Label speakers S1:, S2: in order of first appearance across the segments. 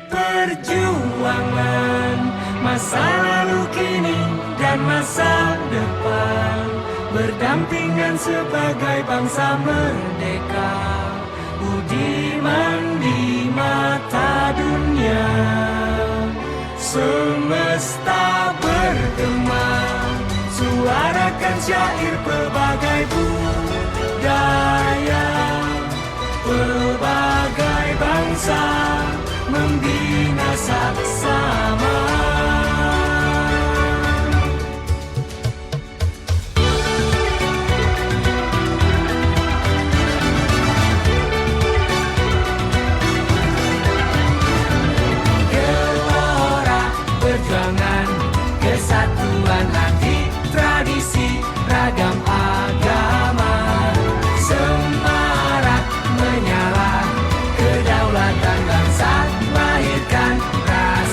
S1: perjuangan, masa lalu kini dan masa depan, berdampingan sebagai bangsa merdeka, budiman di mata dunia. Semesta bergema, suarakan syair pelbagai budaya, pelbagai bangsa membina saksama. Gelora perjuangan, kesatuan hati, tradisi, ragam agama, semarak menyala kedaulatan bangsa, lahirkan rasa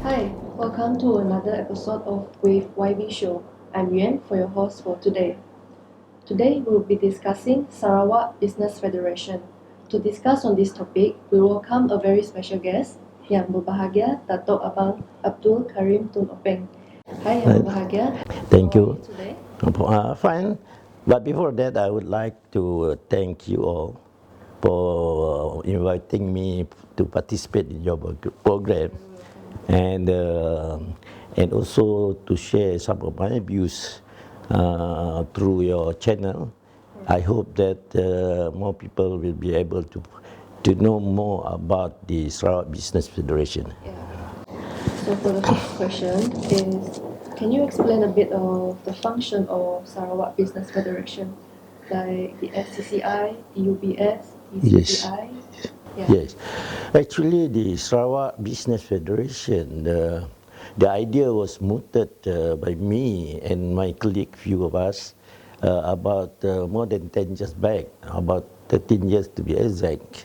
S2: Hi, welcome to another episode of With YB Show. I'm Yuan for your host for today. Today we will be discussing Sarawak Business Federation. To discuss on this topic, we welcome a very special guest, Yang Berbahagia Datuk Abang Abdul Karim Tun Abang. Hi, Yang Berbahagia.
S3: Thank
S2: How
S3: you.
S2: are you today?
S3: Fine. But before that, I would like to thank you all for inviting me to participate in your program, and also to share some of my views through your channel. I hope that more people will be able to know more about the Sarawak Business Federation.
S2: Yeah. So for the first question is, can you explain a bit of the function of Sarawak Business Federation, like the SCCI, the UBS,
S3: Yes.
S2: ECCI? Yeah.
S3: Yes, actually the Sarawak Business Federation, the idea was mooted by me and my colleague, few of us, about more than 10 years back, about 13 years to be exact.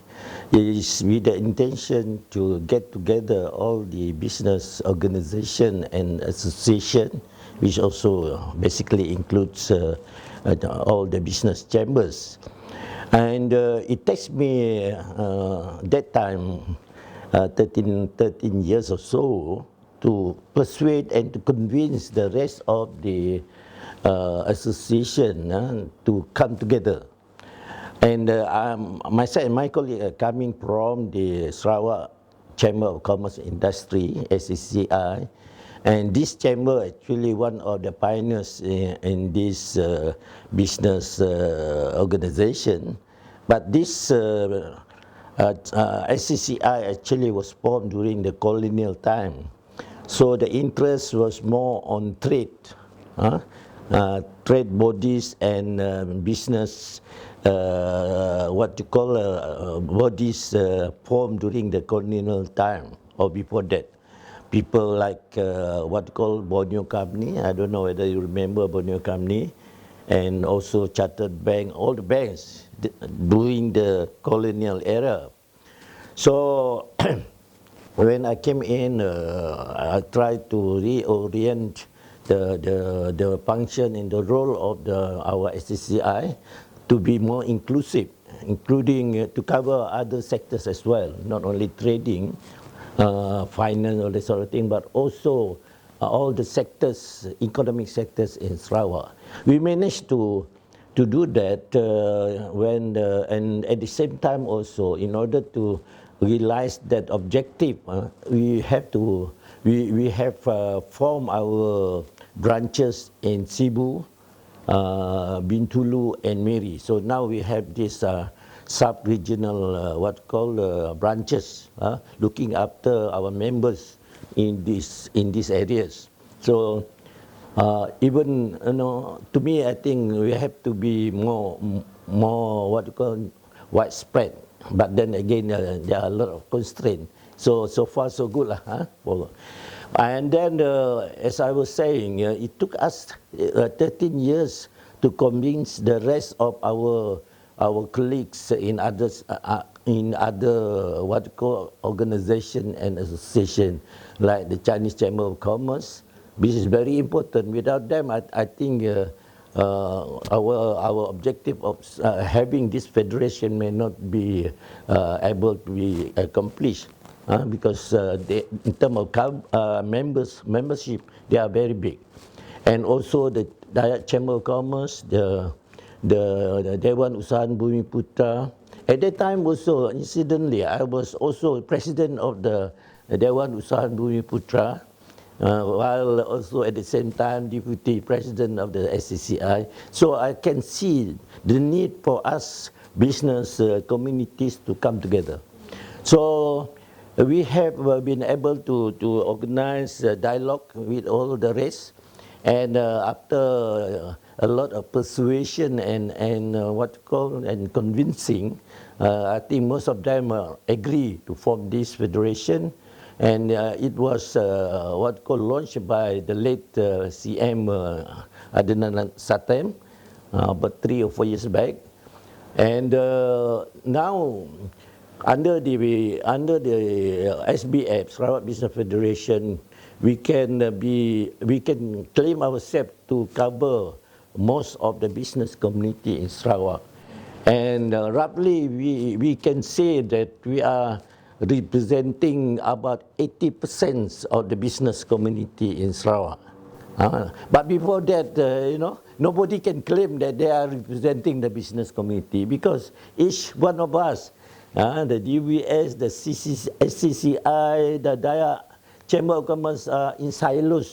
S3: It is with the intention to get together all the business organization and association, which also basically includes all the business chambers. And it takes me that time 13 years or so to persuade and to convince the rest of the association to come together. And myself and my colleague are coming from the Sarawak Chamber of Commerce Industry, SCCI, and this chamber actually one of the pioneers in this business organization. But this SCCI actually was formed during the colonial time, so the interest was more on trade, trade bodies and business. What you call bodies formed during the colonial time or before that. People like what you call Borneo Company. I don't know whether you remember Borneo Company, and also Chartered Bank. All the banks during the colonial era. So when I came in, I tried to reorient the function and the role of our SCCI to be more inclusive, including to cover other sectors as well, not only trading, finance, all that sort of thing, but also all the sectors, economic sectors in Sarawak. We managed to do that and at the same time also, in order to realize that objective, we have formed our branches in Cebu, Bintulu and Miri. So now we have this sub-regional branches looking after our members in these areas. So even to me, I think we have to be more widespread. But then again, there are a lot of constraints. So far so good lah. And then, as I was saying, it took us 13 years to convince the rest of our colleagues in other organization and association, like the Chinese Chamber of Commerce, which is very important. Without them, I think our objective of having this federation may not be able to be accomplished. Because in terms of membership, they are very big. And also the Chamber of Commerce, the Dewan Usahawan Bumi Putra. At that time also, incidentally, I was also president of the Dewan Usahawan Bumi Putra, while also at the same time deputy president of the SCCI. So I can see the need for us business communities to come together. So we have been able to organize a dialogue with all the race, and after a lot of persuasion and what you call and convincing, I think most of them agree to form this federation, and it was what called launched by the late CM Adnan Satem about 3 or 4 years back, and now under the SBF, Sarawak Business Federation, we can claim ourselves to cover most of the business community in Sarawak, and roughly we can say that we are representing about 80% of the business community in Sarawak. But before that, nobody can claim that they are representing the business community, because each one of us, the DVS, the SCCI, the Dayak Chamber of Commerce are in silos,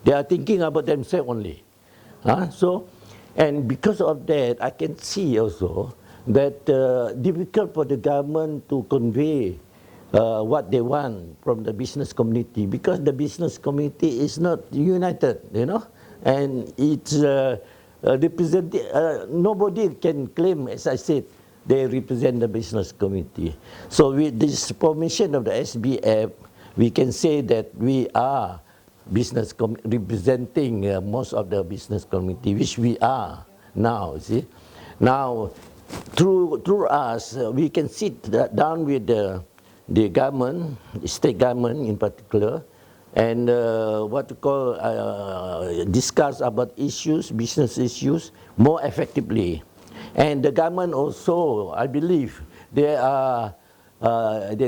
S3: They are thinking about themselves only. So, and because of that, I can see also that difficult for the government to convey what they want from the business community, because the business community is not united, and it's represented. Nobody can claim, as I said, they represent the business community. So with this formation of the SBF, we can say that we are representing most of the business community, which we are now. See, now through us, we can sit down with the government, the state government in particular, and what to call discuss about issues, business issues, more effectively. And the government also, I believe, they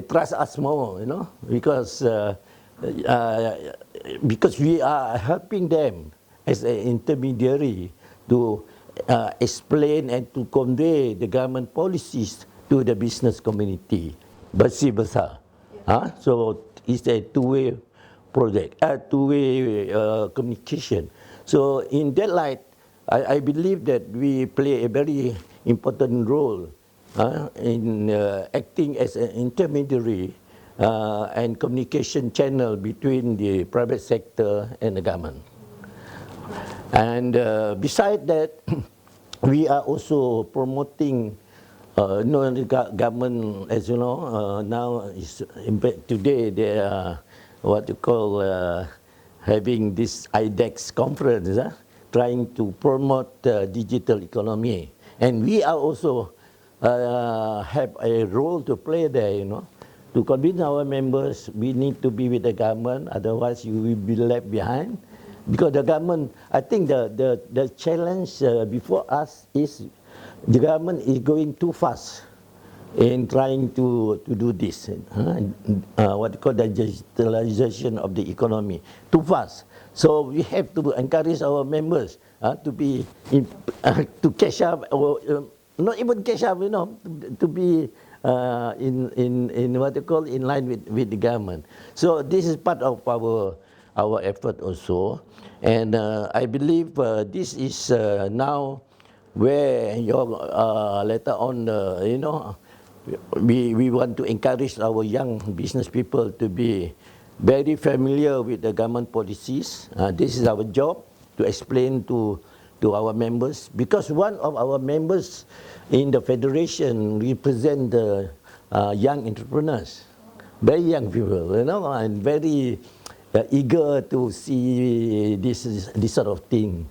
S3: trust us more, because we are helping them as an intermediary to explain and to convey the government policies to the business community, bersih besar. So it's a two-way project, two-way communication. So in that light, I believe that we play a very important role in acting as an intermediary and communication channel between the private sector and the government. And besides that, we are also promoting government, as you know, now today they are what you call having this IDEX conference, trying to promote digital economy, and we are also have a role to play there, to convince our members we need to be with the government, otherwise you will be left behind. Because the government, I think the challenge before us is the government is going too fast in trying to do this, what you call the digitalization of the economy, too fast. So we have to encourage our members to be to catch up, or not even catch up, to be in what you call in line with the government. So this is part of our effort also, and I believe this is now where later on, we want to encourage our young business people to be very familiar with the government policies. This is our job to explain to our members, because one of our members in the federation represent the young entrepreneurs, very young people, and very eager to see this sort of thing,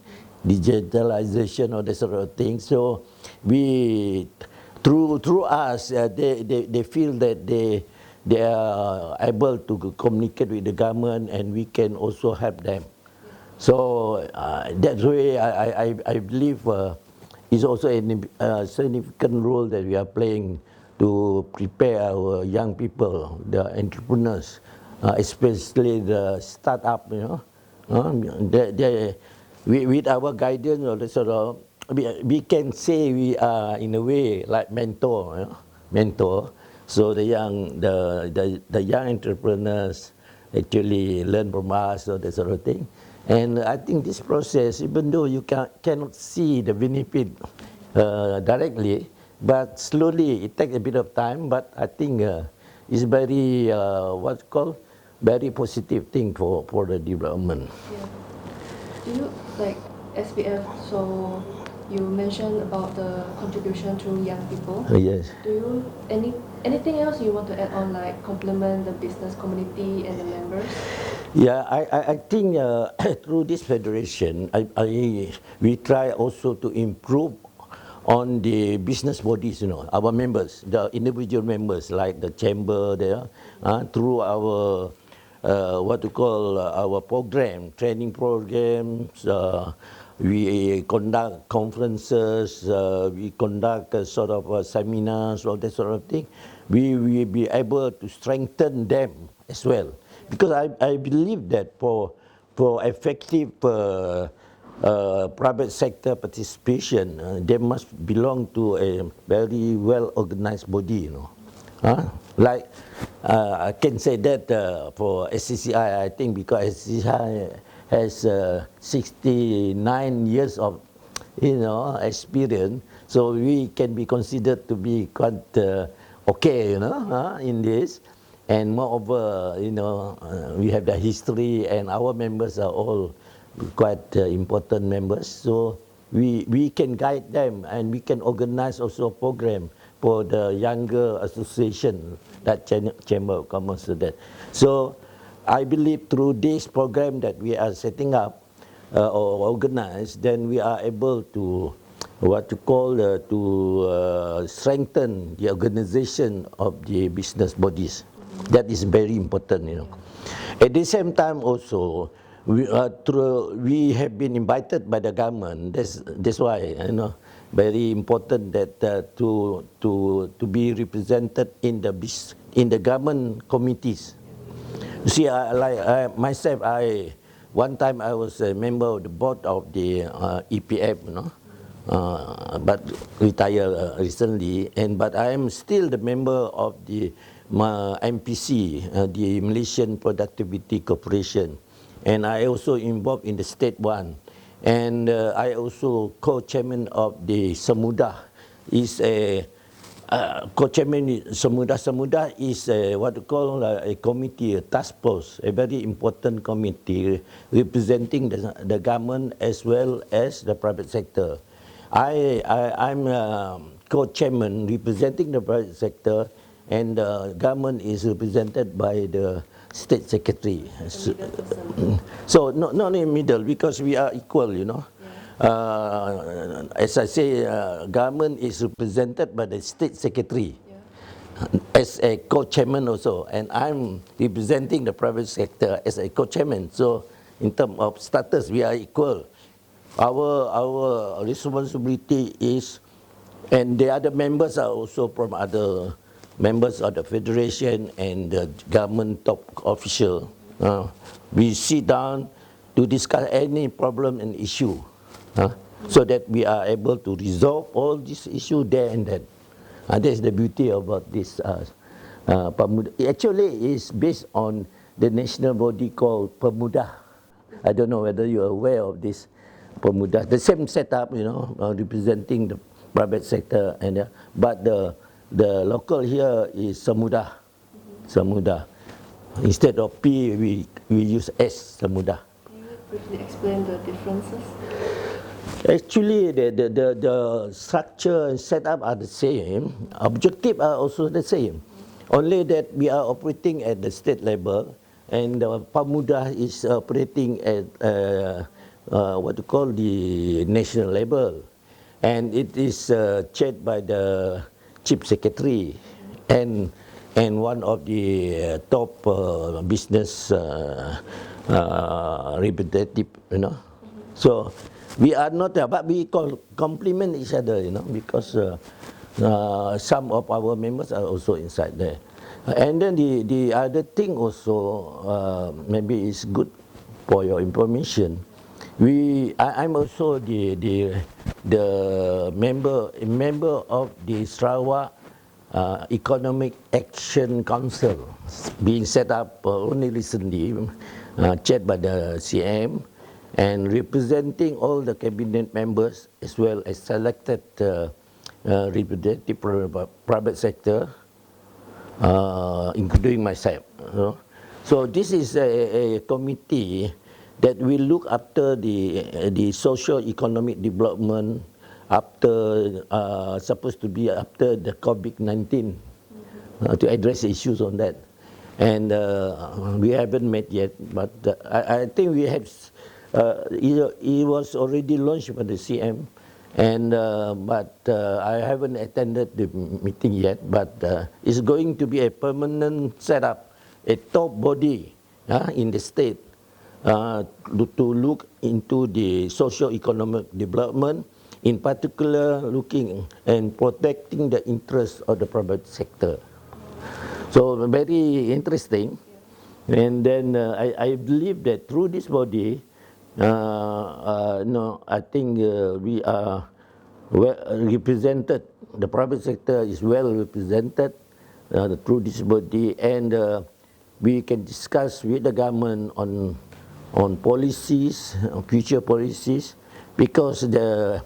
S3: digitalization or this sort of thing. So we, through us, they feel that they are able to communicate with the government, and we can also help them. So that way, I believe is also a significant role that we are playing to prepare our young people, the entrepreneurs, especially the startup. With our guidance or the sort of, we can say we are in a way like mentor. So the young entrepreneurs actually learn from us or that sort of thing. And I think this process, even though you cannot see the benefit directly, but slowly it takes a bit of time. But I think is very what's called very positive thing for the development.
S2: Yeah. Do you like SPF? So you mentioned about the contribution to young people.
S3: Yes.
S2: Do you anything else you want to add on, like complement the business community and the members?
S3: Yeah, I think through this federation, we try also to improve on the business bodies, our members, the individual members, like the chamber there, through our what to call our program, training programs. We conduct conferences, we conduct sort of seminars, all that sort of thing. We will be able to strengthen them as well. Because I believe that for effective private sector participation, they must belong to a very well organized body, Like I can say that for SCCI, I think because SCCI has 69 years of experience, so we can be considered to be quite okay, in this. And moreover, we have the history, and our members are all quite important members. So we can guide them, and we can organize also a program for the younger association, that Chamber of Commerce. So I believe through this program that we are setting up or organize, then we are able to strengthen the organization of the business bodies. That is very important. At the same time also, we have been invited by the government. That's why very important that to be represented in the government committees. You see, myself, one time I was a member of the board of the EPF, but retired recently. But I am still the member of the MPC, the Malaysian Productivity Corporation, and I also involved in the state one. And I also co-chairman of the Semudah. Is a co-chairman Semudah is what you call a committee, a task force, a very important committee representing the government as well as the private sector. I'm co-chairman representing the private sector, and the government is represented by the state secretary. So not in the middle, because we are equal, as I say, government is represented by the state secretary as a co-chairman also, and I'm representing the private sector as a co-chairman. So in terms of status, we are equal. Our responsibility is, and the other members are also from other members of the federation and the government top official. We sit down to discuss any problem and issue, so that we are able to resolve all these issues there and then. That's the beauty about this Pemuda. Actually, it's based on the national body called Pemuda. I don't know whether you are aware of this Pemuda. The same setup, representing the private sector, but the local here is Semudah. Semudah. Instead of P, we use S, Semudah.
S2: Can you briefly explain the differences?
S3: Actually, the structure and setup are the same. Objectives are also the same. Only that we are operating at the state level, and Pemuda is operating at what you call the national level, and it is chaired by the chief secretary and one of the top business representative, So we are not there, but we complement each other, because some of our members are also inside there. And then the other thing also, maybe is good for your information. I'm also the member of the Sarawak Economic Action Council, being set up only recently, chaired by the CM, and representing all the cabinet members as well as selected representative private sector, including myself. So this is a committee that will look after the socio-economic development after supposed to be after the COVID-19 to address issues on that. And we haven't met yet, but I think we have. It was already launched by the CM, and but I haven't attended the meeting yet. But it's going to be a permanent setup, a top body in the state to look into the socio-economic development, in particular looking and protecting the interests of the private sector. So very interesting, and then I believe that through this body, I think we are well represented. The private sector is well represented through this body, and we can discuss with the government on policies, on future policies, because the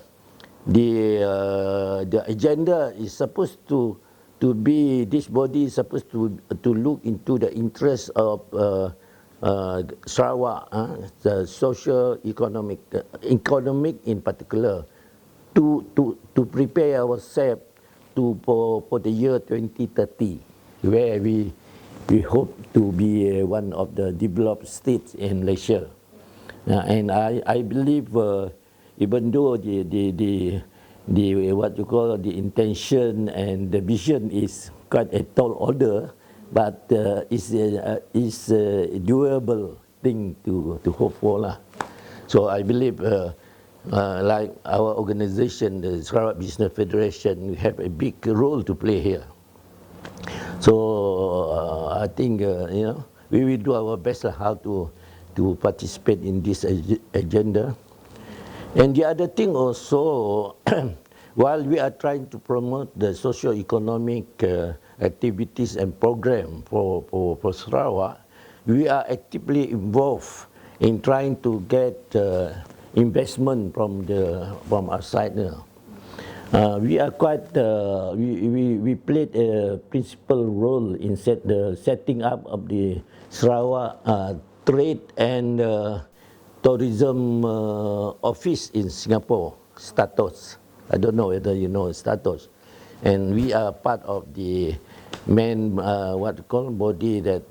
S3: agenda is supposed to be, this body is supposed to look into the interests of Sarawak, the socio-economic, economic in particular, to prepare ourselves for the year 2030, where we hope to be one of the developed states in Malaysia. And I believe even though the what you call the intention and the vision is quite a tall order, but it's a doable thing to hope for lah. So I believe like our organization, the Sarawak Business Federation, we have a big role to play here. So I think we will do our best how to participate in this agenda. And the other thing also, while we are trying to promote the socio-economic activities and program for Sarawak, we are actively involved in trying to get investment from our side. We are quite, we played a principal role in setting up of the Sarawak Trade and Tourism Office in Singapore, status. I don't know whether you know status. And we are part of the main body that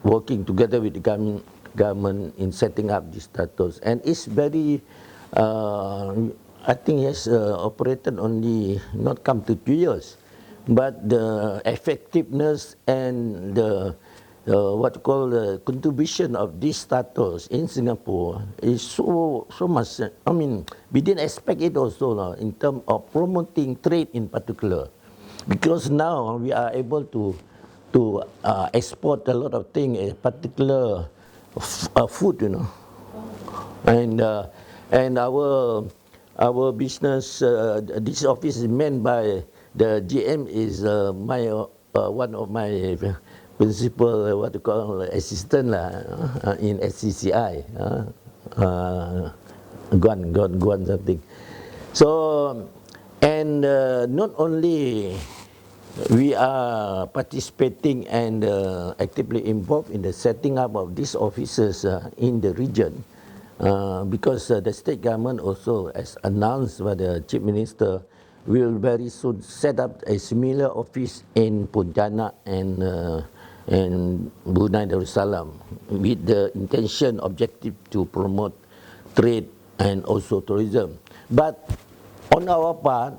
S3: working together with the government in setting up this status. And it's very, I think it has operated only not come to 2 years, but the effectiveness and the the contribution of this status in Singapore is so much. I mean, we didn't expect it also in terms of promoting trade in particular, because now we are able to export a lot of things, particular food, and our business. This office is manned by the GM is one of my principal assistant in SCCI, Guan something. So, and not only we are participating and actively involved in the setting up of these offices in the region, because the state government also, as announced by the Chief Minister, will very soon set up a similar office in Pontianak and Brunei Darussalam, with the intention, objective to promote trade and also tourism. But on our part,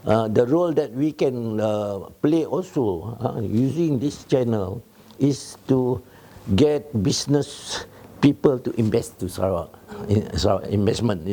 S3: the role that we can play also using this channel is to get business people to invest to Sarawak, investment,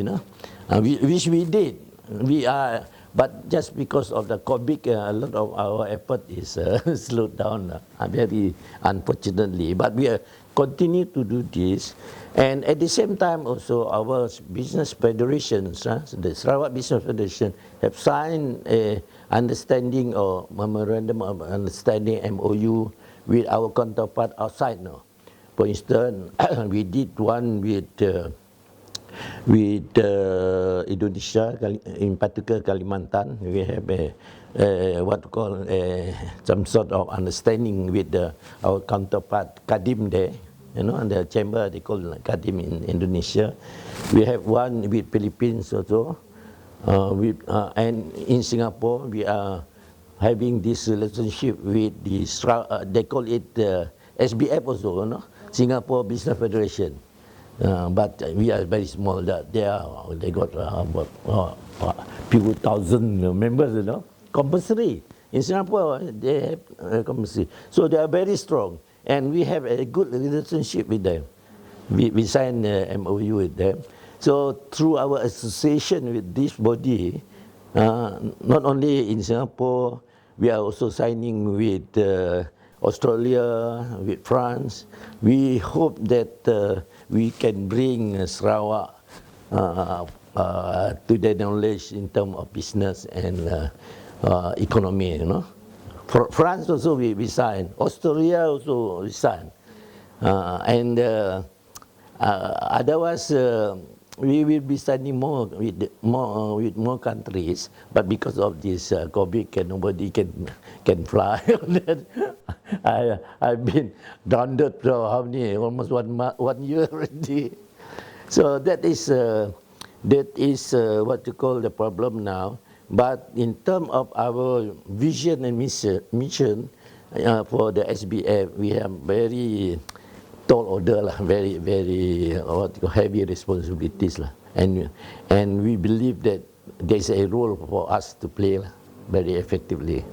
S3: which we did. We are. But just because of the COVID, a lot of our effort is slowed down, very unfortunately. But we continue to do this. And at the same time also, our business federations, the Sarawak Business Federation, have signed a understanding or memorandum of understanding, MOU, with our counterpart outside now. For instance, we did one with with Indonesia, in particular Kalimantan. We have what we call some sort of understanding with our counterpart Kadim there. You know, and the chamber they call Kadim in Indonesia. We have one with Philippines also. And in Singapore, we are having this relationship with the they call it SBF also, you know, Singapore Business Federation. But we are very small. That they got about few thousand members, you know, compulsory. In Singapore, they have compulsory. So they are very strong, and we have a good relationship with them. We signed MOU with them. So through our association with this body, not only in Singapore, we are also signing with Australia, with France. We hope that we can bring Sarawak to the knowledge in terms of business and economy, you know. For France also we signed, Australia also we signed, and otherwise we will be signing more with more countries, but because of this COVID, nobody can fly. I've been grounded for how many, almost 1 year already. So that is what you call the problem now. But in terms of our vision and mission for the SBF, we have very tall order lah, very heavy responsibilities lah, and we believe that there is a role for us to play lah, very effectively.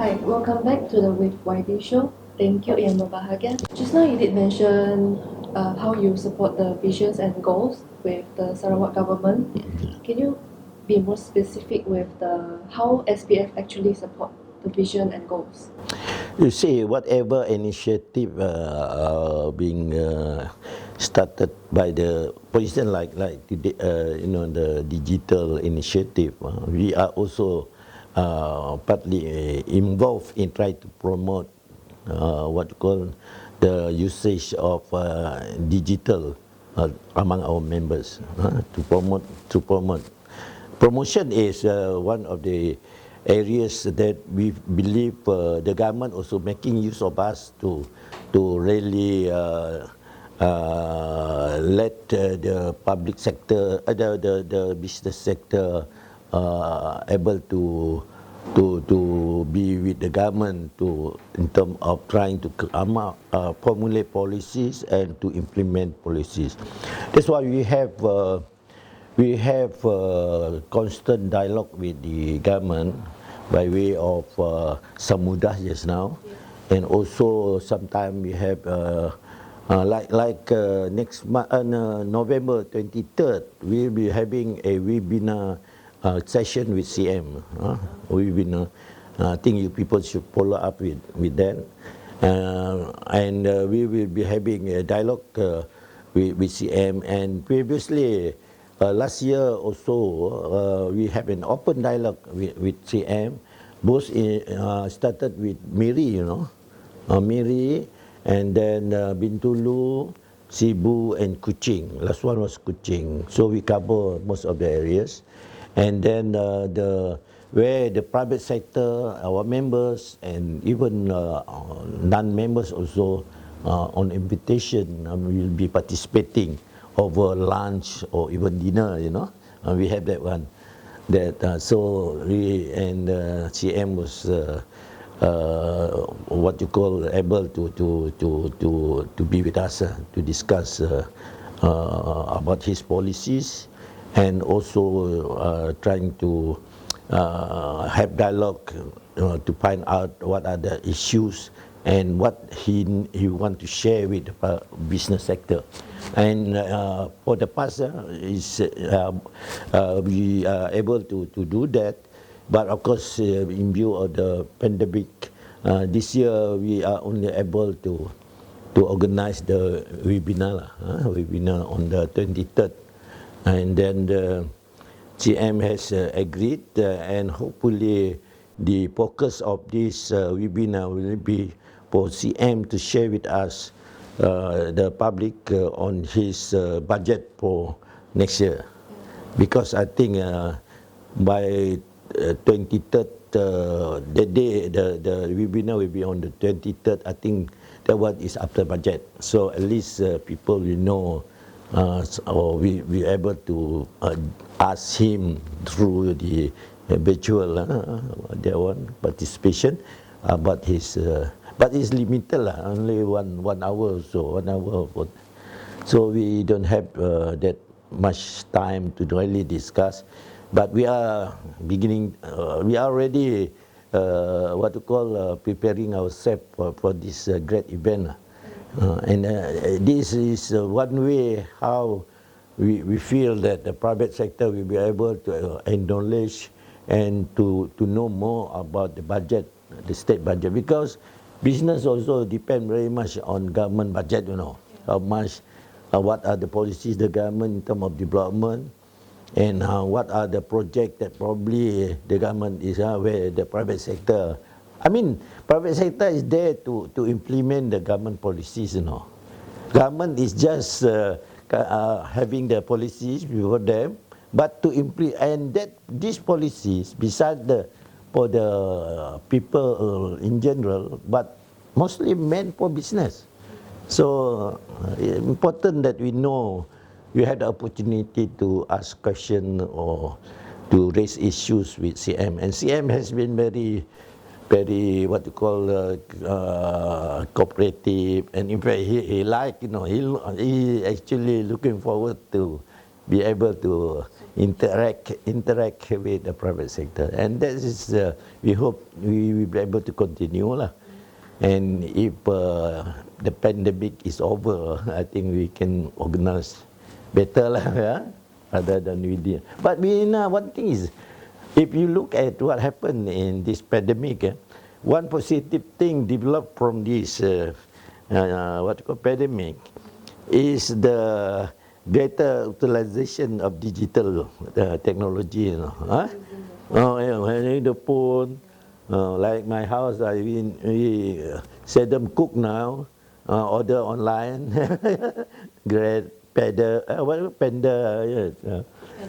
S2: Hi, welcome back to the With YB show. Thank you, Yang Berbahagia. Just now you did mention how you support the visions and goals with the Sarawak government. Can you be more specific with how SPF actually support the vision and goals?
S3: You see, whatever initiative being started by the, for instance, like you know, the digital initiative, we are also partly involved in trying to promote what you call the usage of digital among our members, to promote. Promotion is one of the areas that we believe the government also making use of us to really let the public sector, the business sector able to be with the government in terms of trying to come up, formulate policies and to implement policies. That's why we have constant dialogue with the government by way of Samudah just now, and also sometimes we have next month, November 23rd, we'll be having a webinar session with CM. Webinar. I think you people should follow up with that. And we will be having a dialogue with CM. And previously, last year also, we have an open dialogue with CM. Both started with Miri, you know, Miri, and then Bintulu, Cebu, and Kuching. Last one was Kuching. So we cover most of the areas. And then where the private sector, our members, and even non-members also on invitation will be participating over lunch or even dinner, you know. We have that one. That so we and CM was what you call able to be with us to discuss about his policies, and also trying to have dialogue to find out what are the issues and what he want to share with the business sector. And for the past, we are able to do that. But of course, in view of the pandemic, this year we are only able to organize the webinar on the 23rd. And then the CM has agreed, and hopefully the focus of this webinar will be for CM to share with us the public on his budget for next year. Because I think by 23rd, the day the webinar will be on the 23rd, I think that one is after budget. So at least people will know, or we able to ask him through the virtual their one participation about his. But it's limited only one hour or so, 1 hour. So we don't have that much time to really discuss. But we are beginning. We are already preparing ourselves for this great event. And this is one way how we feel that the private sector will be able to acknowledge and to know more about the budget, the state budget, because business also depend very much on government budget, how much, what are the policies the government in terms of development, and what are the projects that probably the government is where the private sector. I mean, private sector is there to implement the government policies, Government is just having the policies before them, but to implement, and that these policies, besides for the people in general, but mostly meant for business. So important that we know, we had the opportunity to ask questions or to raise issues with CM. And CM has been very cooperative, and in fact he actually looking forward to be able to interact with the private sector, and that is we hope we will be able to continue lah. And if the pandemic is over, I think we can organize better lah, rather than we did. But one thing is, if you look at what happened in this pandemic, one positive thing developed from this pandemic is the greater utilization of digital technology. The phone, like my house, we seldom cook now, order online, Grab, Panda. Yes.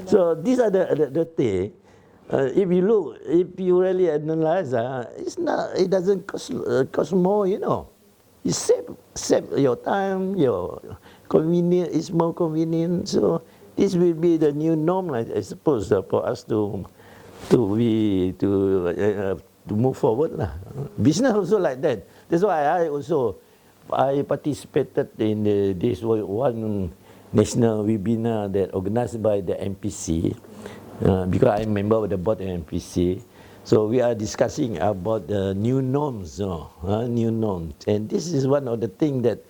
S3: So these are the things. If you really analyze, it doesn't cost more, You save your time, your convenience, it's more convenient. So this will be the new norm, I suppose, for us to move forward. Business also like that. That's why I participated in this one national webinar that organized by the MPC, because I'm a member of the board of MPC. So we are discussing about the new norms, new norms. And this is one of the things that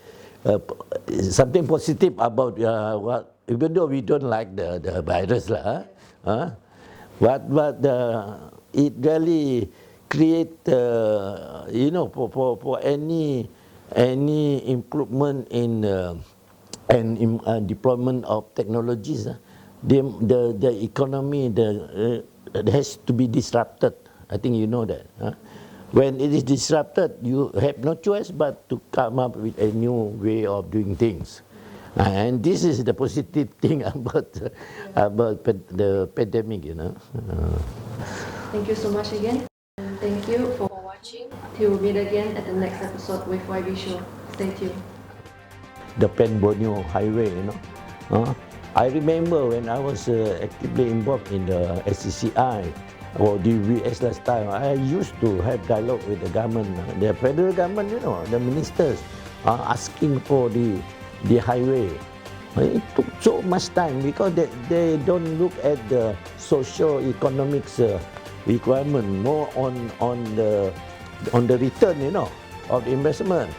S3: something positive about even though we don't like the virus, but it really create, for any improvement in deployment of technologies, the economy has to be disrupted. I think you know that. When it is disrupted, you have no choice but to come up with a new way of doing things. And this is the positive thing about the pandemic,
S2: Thank you so much again. And thank you for watching. Till we meet again at the next episode with YB Show. Stay tuned.
S3: The Pen Borneo Highway, I remember when I was actively involved in the SCCI or DVS last time, I used to have dialogue with the government, the federal government, the ministers, asking for the highway. It took so much time because they don't look at the socio-economics requirement, more on the return, of the investment.